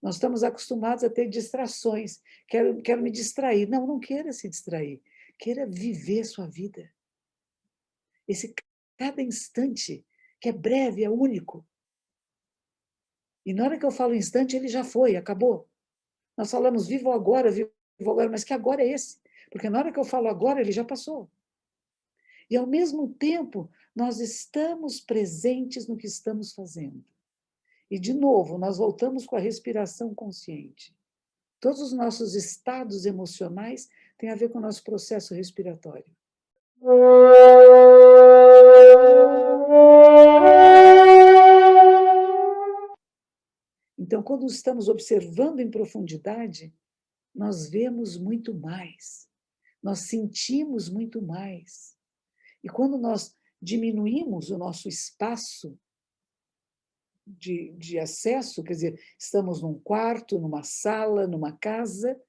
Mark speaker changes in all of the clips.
Speaker 1: Nós estamos acostumados a ter distrações. Quero me distrair. Não, não queira se distrair. Queira viver sua vida. Esse cada instante, que é breve, é único. E na hora que eu falo instante, ele já foi, acabou. Nós falamos vivo agora, mas que agora é esse? Porque na hora que eu falo agora, ele já passou. E, ao mesmo tempo, nós estamos presentes no que estamos fazendo. E, de novo, nós voltamos com a respiração consciente. Todos os nossos estados emocionais têm a ver com o nosso processo respiratório. Então, quando estamos observando em profundidade, nós vemos muito mais, nós sentimos muito mais. E quando nós diminuímos o nosso espaço de acesso, quer dizer, estamos num quarto, numa sala, numa casa,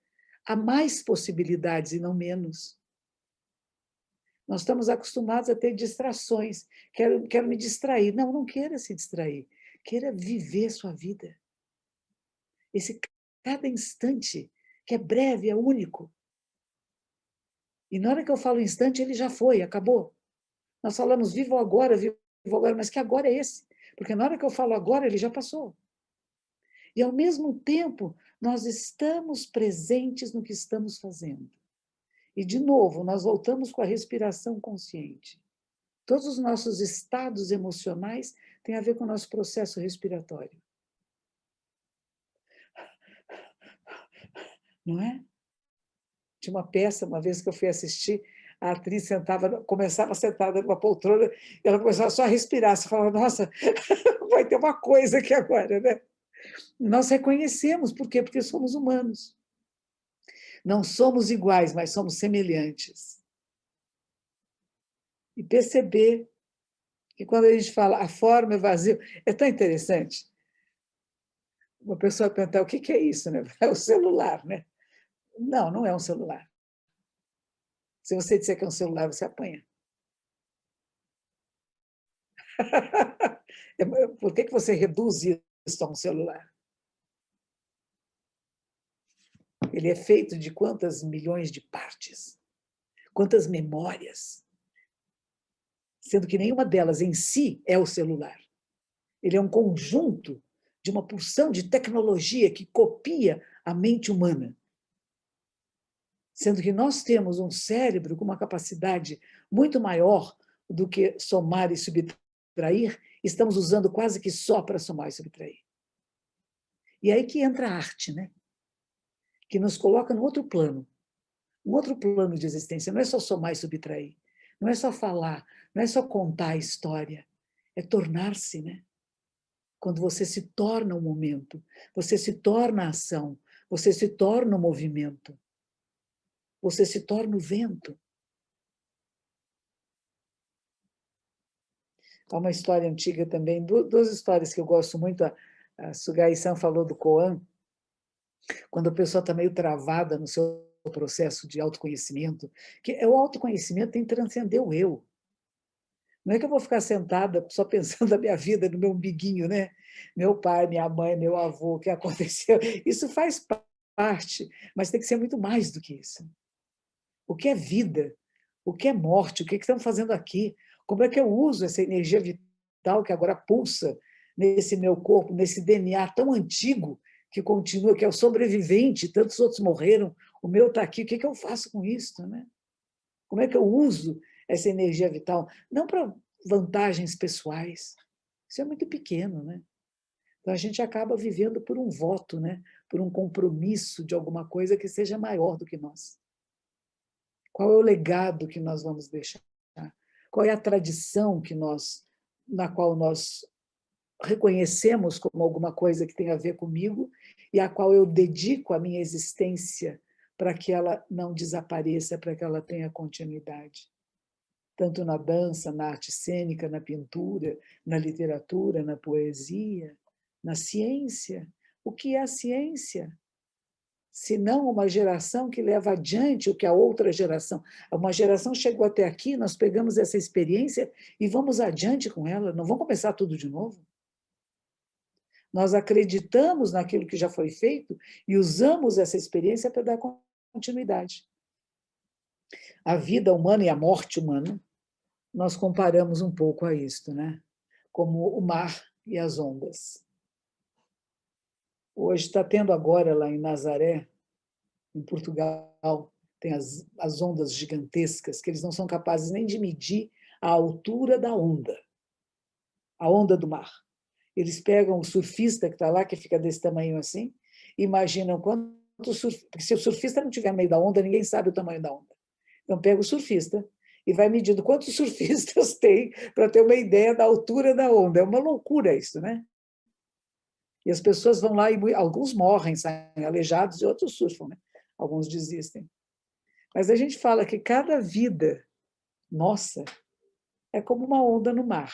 Speaker 1: há mais possibilidades e não menos. Nós estamos acostumados a ter distrações. Quero me distrair. Não, não queira se distrair. Queira viver sua vida. Esse cada instante, que é breve, é único. E na hora que eu falo instante, ele já foi, acabou. Nós falamos vivo agora, mas que agora é esse? Porque na hora que eu falo agora, ele já passou. E, ao mesmo tempo, nós estamos presentes no que estamos fazendo. E, de novo, nós voltamos com a respiração consciente. Todos os nossos estados emocionais têm a ver com o nosso processo respiratório. Não é? Tinha uma peça, uma vez que eu fui assistir, a atriz começava sentada numa poltrona, e ela começava só a respirar. Você falava, nossa, vai ter uma coisa aqui agora, né? Nós reconhecemos, por quê? Porque somos humanos. Não somos iguais, mas somos semelhantes. E perceber que, quando a gente fala a forma é vazio, é tão interessante. Uma pessoa perguntar o que é isso, né? É o celular, né? Não, não é um celular. Se você disser que é um celular, você apanha. Por que você reduz isso a um celular? Ele é feito de quantas milhões de partes? Quantas memórias? Sendo que nenhuma delas em si é o celular. Ele é um conjunto de uma porção de tecnologia que copia a mente humana. Sendo que nós temos um cérebro com uma capacidade muito maior do que somar e subtrair, estamos usando quase que só para somar e subtrair. E aí que entra a arte, né? Que nos coloca num outro plano, um outro plano de existência. Não é só somar e subtrair, não é só falar, não é só contar a história, é tornar-se, né? Quando você se torna um momento, você se torna a ação, você se torna o movimento, você se torna o vento. Há uma história antiga também, duas histórias que eu gosto muito. A Sugai-san falou do Koan, quando a pessoa está meio travada no seu processo de autoconhecimento, que o autoconhecimento tem que transcender o eu. Não é que eu vou ficar sentada só pensando na minha vida, no meu umbiguinho, né? Meu pai, minha mãe, meu avô, o que aconteceu. Isso faz parte, mas tem que ser muito mais do que isso. O que é vida? O que é morte? O que estamos fazendo aqui? Como é que eu uso essa energia vital que agora pulsa nesse meu corpo, nesse DNA tão antigo que continua, que é o sobrevivente, tantos outros morreram, o meu está aqui, o que eu faço com isso? Né? Como é que eu uso essa energia vital? Não para vantagens pessoais, isso é muito pequeno, né? Então a gente acaba vivendo por um voto, né? Por um compromisso de alguma coisa que seja maior do que nós. Qual é o legado que nós vamos deixar? Qual é a tradição na qual nós reconhecemos como alguma coisa que tem a ver comigo e a qual eu dedico a minha existência para que ela não desapareça, para que ela tenha continuidade? Tanto na dança, na arte cênica, na pintura, na literatura, na poesia, na ciência. O que é a ciência? Se não uma geração que leva adiante o que a outra geração. Uma geração chegou até aqui, nós pegamos essa experiência e vamos adiante com ela, não vamos começar tudo de novo. Nós acreditamos naquilo que já foi feito e usamos essa experiência para dar continuidade. A vida humana e a morte humana, nós comparamos um pouco a isto, né? Como o mar e as ondas. Hoje está tendo agora lá em Nazaré, em Portugal, tem as ondas gigantescas, que eles não são capazes nem de medir a altura da onda, a onda do mar. Eles pegam o surfista que está lá, que fica desse tamanho assim, imaginam quanto surf... Porque se o surfista não estiver no meio da onda, ninguém sabe o tamanho da onda. Então, pega o surfista e vai medindo quantos surfistas tem para ter uma ideia da altura da onda. É uma loucura isso, né? E as pessoas vão lá e alguns morrem, saem aleijados, e outros surfam, né? Alguns desistem. Mas a gente fala que cada vida nossa é como uma onda no mar.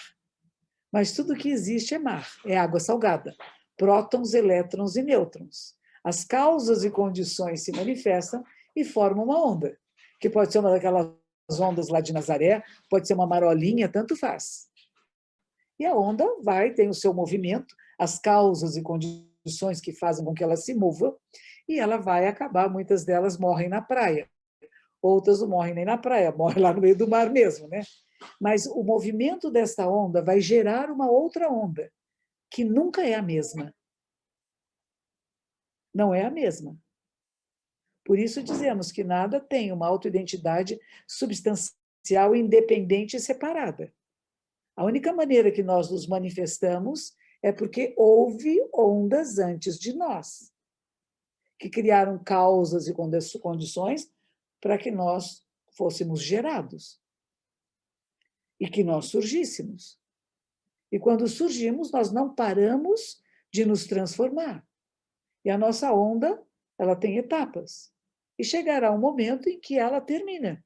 Speaker 1: Mas tudo que existe é mar, é água salgada. Prótons, elétrons e nêutrons. As causas e condições se manifestam e formam uma onda, que pode ser uma daquelas ondas lá de Nazaré, pode ser uma marolinha, tanto faz. E a onda vai, tem o seu movimento, as causas e condições que fazem com que ela se mova, e ela vai acabar, muitas delas morrem na praia. Outras não morrem nem na praia, morrem lá no meio do mar mesmo, né? Mas o movimento desta onda vai gerar uma outra onda, que nunca é a mesma. Não é a mesma. Por isso dizemos que nada tem uma autoidentidade substancial, independente e separada. A única maneira que nós nos manifestamos é porque houve ondas antes de nós, que criaram causas e condições para que nós fôssemos gerados e que nós surgíssemos. E quando surgimos, nós não paramos de nos transformar. E a nossa onda, ela tem etapas. E chegará um momento em que ela termina.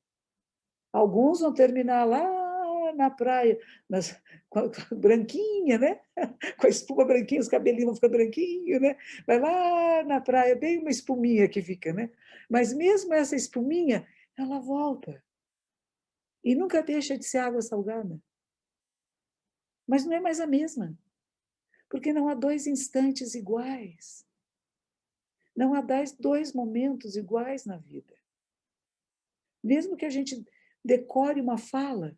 Speaker 1: Alguns vão terminar lá na praia, branquinha, né? Com a espuma branquinha, os cabelinhos vão ficar branquinhos, né? Vai lá na praia, bem uma espuminha que fica, né? Mas mesmo essa espuminha, ela volta. E nunca deixa de ser água salgada. Mas não é mais a mesma. Porque não há dois instantes iguais. Não há dois momentos iguais na vida. Mesmo que a gente decore uma fala,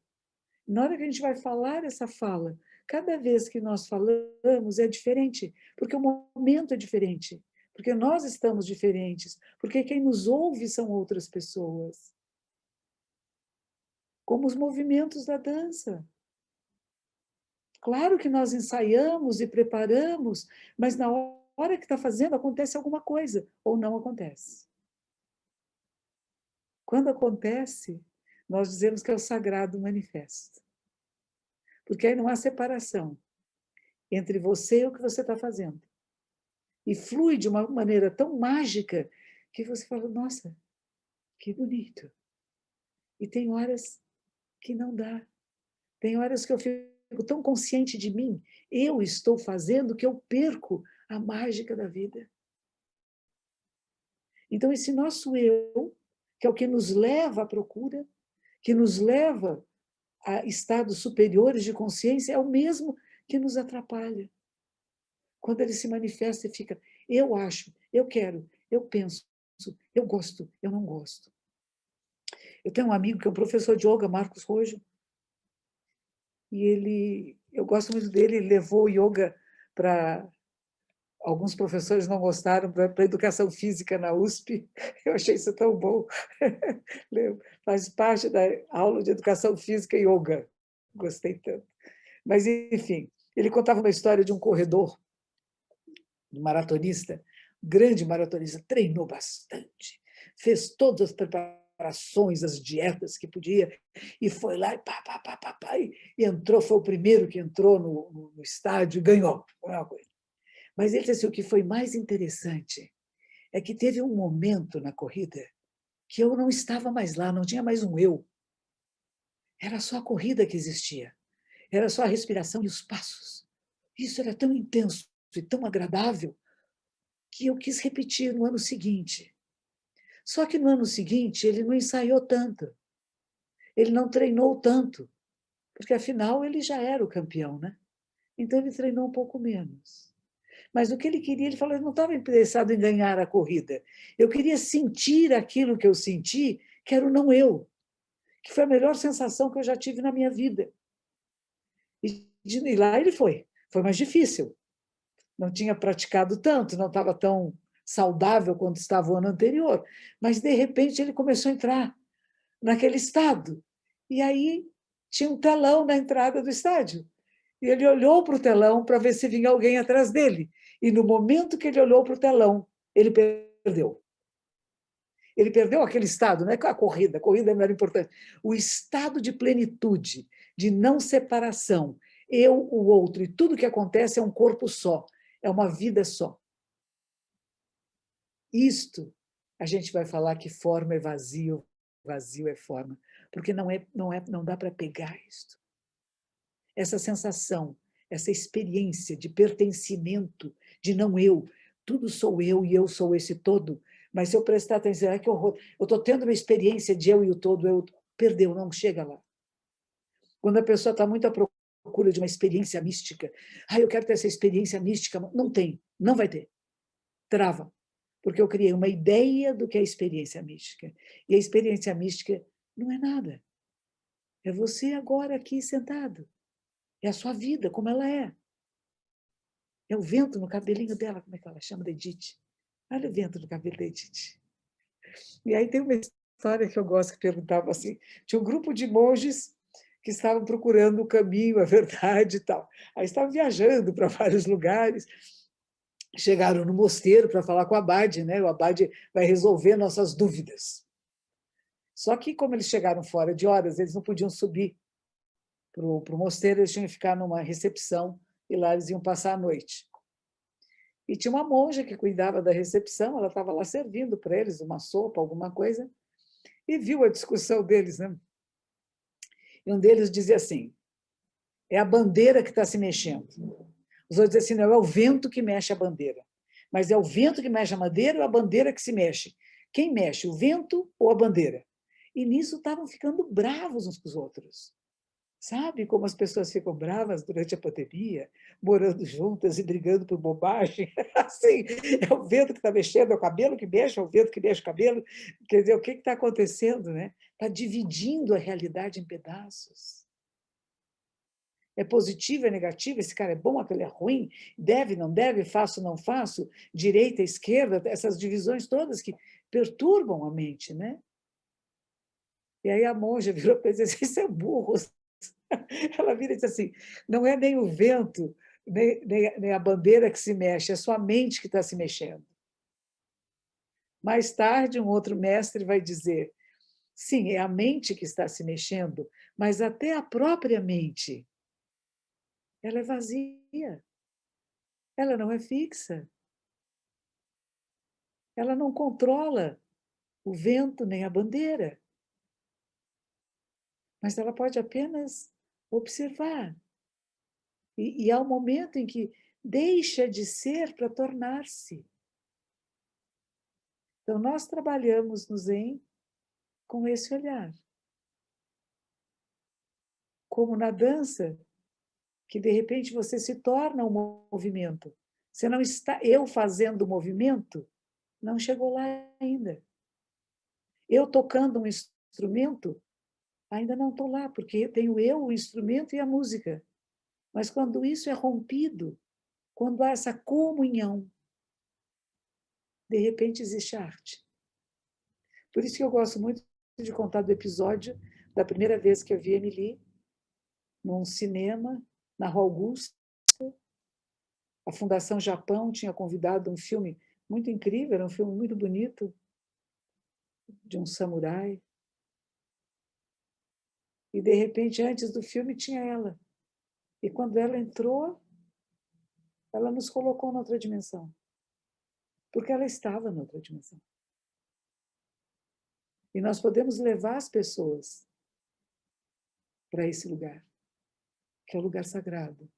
Speaker 1: na hora que a gente vai falar essa fala, cada vez que nós falamos é diferente, porque o momento é diferente, porque nós estamos diferentes, porque quem nos ouve são outras pessoas. Como os movimentos da dança. Claro que nós ensaiamos e preparamos, mas na hora que está fazendo acontece alguma coisa, ou não acontece. Quando acontece, nós dizemos que é o sagrado manifesto. Porque aí não há separação entre você e o que você está fazendo. E flui de uma maneira tão mágica que você fala, nossa, que bonito. E tem horas que não dá. Tem horas que eu fico tão consciente de mim, eu estou fazendo que eu perco a mágica da vida. Então, esse nosso eu, que é o que nos leva à procura, que nos leva a estados superiores de consciência, é o mesmo que nos atrapalha. Quando ele se manifesta e fica, eu acho, eu quero, eu penso, eu gosto, eu não gosto. Eu tenho um amigo que é um professor de yoga, Marcos Rojo, e eu gosto muito dele, ele levou o yoga para... Alguns professores não gostaram para a educação física na USP, eu achei isso tão bom. Faz parte da aula de educação física e yoga, gostei tanto. Mas, enfim, ele contava uma história de um corredor, um maratonista, grande maratonista, treinou bastante, fez todas as preparações, as dietas que podia, e foi lá e e entrou, foi o primeiro que entrou no estádio, ganhou. Mas ele disse assim, o que foi mais interessante é que teve um momento na corrida que eu não estava mais lá, não tinha mais um eu. Era só a corrida que existia. Era só a respiração e os passos. Isso era tão intenso e tão agradável que eu quis repetir no ano seguinte. Só que no ano seguinte ele não ensaiou tanto. Ele não treinou tanto, porque afinal ele já era o campeão, né? Então ele treinou um pouco menos. Mas o que ele queria, ele falou, eu não estava interessado em ganhar a corrida. Eu queria sentir aquilo que eu senti, que era o não eu, que foi a melhor sensação que eu já tive na minha vida. E lá ele foi. Foi mais difícil. Não tinha praticado tanto, não estava tão saudável quanto estava o ano anterior. Mas, de repente, ele começou a entrar naquele estado. E aí tinha um telão na entrada do estádio. E ele olhou para o telão para ver se vinha alguém atrás dele. E no momento que ele olhou para o telão, ele perdeu. Ele perdeu aquele estado, não é a corrida não era importante, o estado de plenitude, de não separação. Eu, o outro, e tudo que acontece é um corpo só, é uma vida só. Isto, a gente vai falar que forma é vazio, vazio é forma, porque não dá para pegar isto. Essa sensação, essa experiência de pertencimento, de não eu, tudo sou eu e eu sou esse todo, mas se eu prestar atenção, é que horror, eu estou tendo uma experiência de eu e o todo, eu perdeu, não chega lá. Quando a pessoa está muito à procura de uma experiência mística, eu quero ter essa experiência mística, não tem, não vai ter, trava, porque eu criei uma ideia do que é a experiência mística, e a experiência mística não é nada, é você agora aqui sentado, é a sua vida, como ela é. É o vento no cabelinho dela, como é que ela chama, da Edith. Olha o vento no cabelo da Edith. E aí tem uma história que eu gosto, que perguntava assim, tinha um grupo de monges que estavam procurando o caminho, a verdade e tal. Aí estavam viajando para vários lugares, chegaram no mosteiro para falar com o abade, né? O abade vai resolver nossas dúvidas. Só que, como eles chegaram fora de horas, eles não podiam subir para o mosteiro, eles tinham que ficar numa recepção e lá eles iam passar a noite. E tinha uma monja que cuidava da recepção, ela estava lá servindo para eles uma sopa, alguma coisa, e viu a discussão deles, né? E um deles dizia assim, é a bandeira que está se mexendo. Os outros diziam assim, não, é o vento que mexe a bandeira. Mas é o vento que mexe a bandeira ou a bandeira que se mexe? Quem mexe, o vento ou a bandeira? E nisso estavam ficando bravos uns com os outros. Sabe como as pessoas ficam bravas durante a pandemia, morando juntas e brigando por bobagem? Assim, é o vento que está mexendo, é o cabelo que mexe, é o vento que mexe o cabelo. Quer dizer, o que está acontecendo? Né? Está dividindo a realidade em pedaços. É positivo, é negativo, esse cara é bom, aquele é ruim, deve, não deve, faço, não faço, direita, esquerda, essas divisões todas que perturbam a mente. Né? E aí a monja virou para ele e disse, isso é burro. Ela vira e diz assim, não é nem o vento, nem a bandeira que se mexe, é só a mente que está se mexendo. Mais tarde, um outro mestre vai dizer, sim, é a mente que está se mexendo, mas até a própria mente, ela é vazia, ela não é fixa, ela não controla o vento nem a bandeira, mas ela pode apenas observar. E há um momento em que deixa de ser para tornar-se. Então, nós trabalhamos no Zen com esse olhar. Como na dança, que de repente você se torna um movimento. Você não está, eu fazendo o movimento, não chegou lá ainda. Eu tocando um instrumento, ainda não estou lá, porque tenho eu, o instrumento e a música. Mas quando isso é rompido, quando há essa comunhão, de repente existe arte. Por isso que eu gosto muito de contar do episódio da primeira vez que eu vi Emily num cinema, na Rua Augusta. A Fundação Japão tinha convidado um filme muito incrível, era um filme muito bonito, de um samurai. E, de repente, antes do filme, tinha ela. E quando ela entrou, ela nos colocou noutra dimensão. Porque ela estava noutra dimensão. E nós podemos levar as pessoas para esse lugar, que é o lugar sagrado,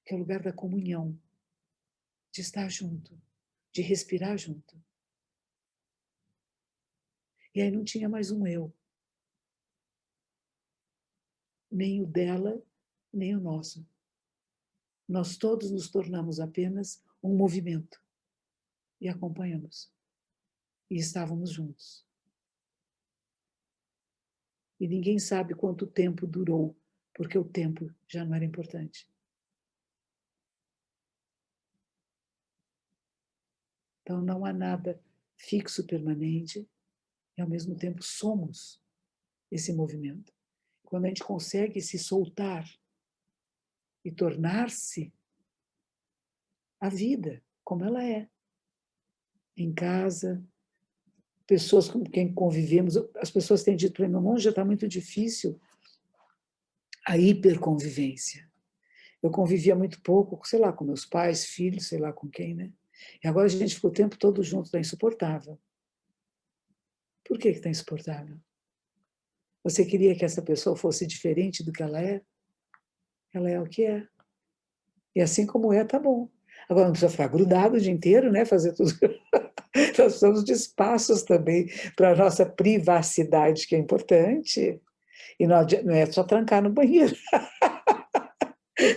Speaker 1: que é o lugar da comunhão, de estar junto, de respirar junto. E aí não tinha mais um eu. Nem o dela, nem o nosso. Nós todos nos tornamos apenas um movimento. E acompanhamos. E estávamos juntos. E ninguém sabe quanto tempo durou, porque o tempo já não era importante. Então, não há nada fixo, permanente, e, ao mesmo tempo, somos esse movimento. Quando a gente consegue se soltar e tornar-se a vida como ela é, em casa, pessoas com quem convivemos, as pessoas têm dito para mim, mamãe, já está muito difícil a hiperconvivência. Eu convivia muito pouco, sei lá, com meus pais, filhos, sei lá com quem, né? E agora a gente ficou o tempo todo junto, está insuportável. Por que está insuportável? Você queria que essa pessoa fosse diferente do que ela é? Ela é o que é. E assim como é, tá bom. Agora não precisa ficar grudado o dia inteiro, né? Fazer tudo. Nós precisamos de espaços também para a nossa privacidade, que é importante. E não é só trancar no banheiro.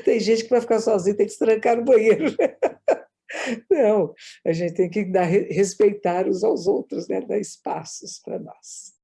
Speaker 1: Tem gente que vai ficar sozinha, tem que se trancar no banheiro. Não, a gente tem que respeitar uns aos outros, né? Dar espaços para nós.